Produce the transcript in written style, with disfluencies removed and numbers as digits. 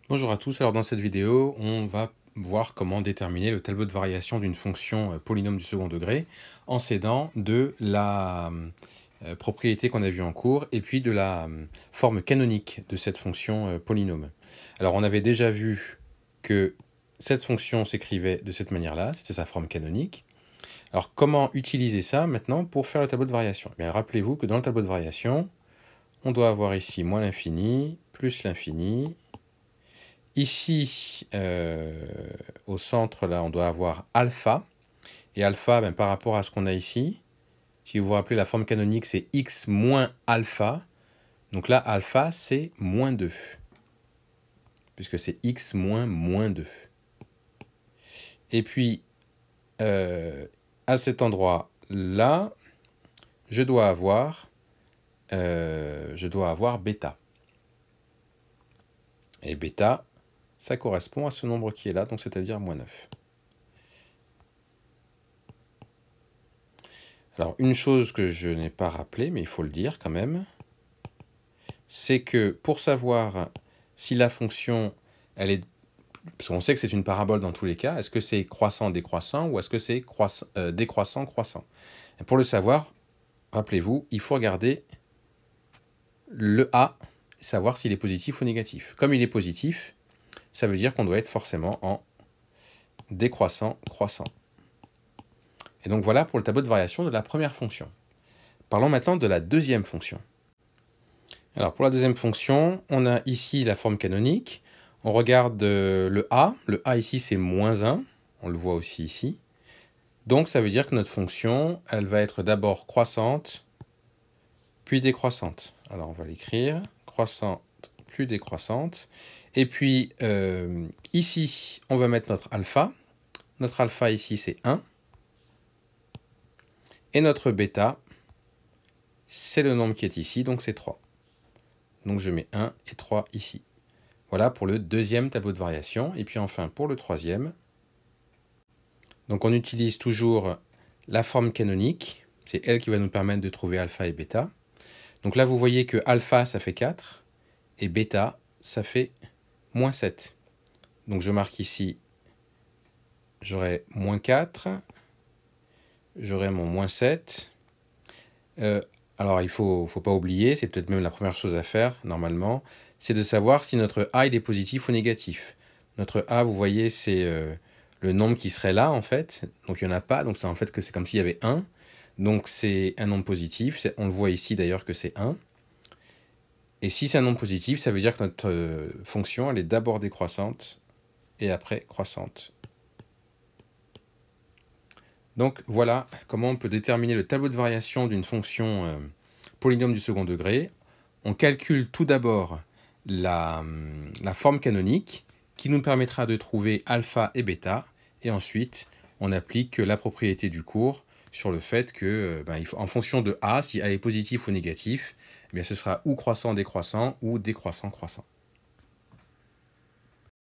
Bonjour à tous, alors dans cette vidéo, on va voir comment déterminer le tableau de variation d'une fonction polynôme du second degré en s'aidant de la propriété qu'on a vue en cours et puis de la forme canonique de cette fonction polynôme. Alors on avait déjà vu que cette fonction s'écrivait de cette manière-là, c'était sa forme canonique. Alors comment utiliser ça maintenant pour faire le tableau de variation? Eh bien, rappelez-vous que dans le tableau de variation, on doit avoir ici moins l'infini plus l'infini. Ici, au centre, là, on doit avoir alpha. Et alpha, ben, par rapport à ce qu'on a ici, si vous vous rappelez, la forme canonique, c'est x moins alpha. Donc là, alpha, c'est moins 2, puisque c'est x moins moins 2. Et puis, à cet endroit-là, je dois avoir bêta. Et bêta, ça correspond à ce nombre qui est là, donc c'est-à-dire moins 9. Alors, une chose que je n'ai pas rappelée, mais il faut le dire quand même, c'est que pour savoir si la fonction, elle est... Parce qu'on sait que c'est une parabole dans tous les cas, est-ce que c'est croissant-décroissant ou est-ce que c'est décroissant-croissant? Pour le savoir, rappelez-vous, il faut regarder le A, savoir s'il est positif ou négatif. Comme il est positif, ça veut dire qu'on doit être forcément en décroissant-croissant. Et donc voilà pour le tableau de variation de la première fonction. Parlons maintenant de la deuxième fonction. Alors pour la deuxième fonction, on a ici la forme canonique. On regarde le A. Le A ici, c'est moins 1. On le voit aussi ici. Donc ça veut dire que notre fonction, elle va être d'abord croissante, puis décroissante. Alors on va l'écrire. Croissante, plus décroissante. Et puis ici, on va mettre notre alpha. Notre alpha ici, c'est 1. Et notre bêta, c'est le nombre qui est ici, donc c'est 3. Donc je mets 1 et 3 ici. Voilà pour le deuxième tableau de variation. Et puis enfin pour le troisième, donc on utilise toujours la forme canonique. C'est elle qui va nous permettre de trouver alpha et bêta. Donc là vous voyez que alpha ça fait 4 et bêta ça fait moins 7. Donc je marque ici, j'aurai moins 4, j'aurai mon moins 7. Alors il ne faut pas oublier, c'est peut-être même la première chose à faire normalement, c'est de savoir si notre A il est positif ou négatif. Notre A, vous voyez, c'est le nombre qui serait là en fait, donc il n'y en a pas, donc c'est en fait que c'est comme s'il y avait 1. Donc c'est un nombre positif, on le voit ici d'ailleurs que c'est 1. Et si c'est un nombre positif, ça veut dire que notre fonction, elle est d'abord décroissante et après croissante. Donc voilà comment on peut déterminer le tableau de variation d'une fonction polynôme du second degré. On calcule tout d'abord la forme canonique qui nous permettra de trouver alpha et bêta. Et ensuite, on applique la propriété du cours sur le fait que, en fonction de A, si A est positif ou négatif, eh bien, ce sera ou croissant-décroissant ou décroissant-croissant.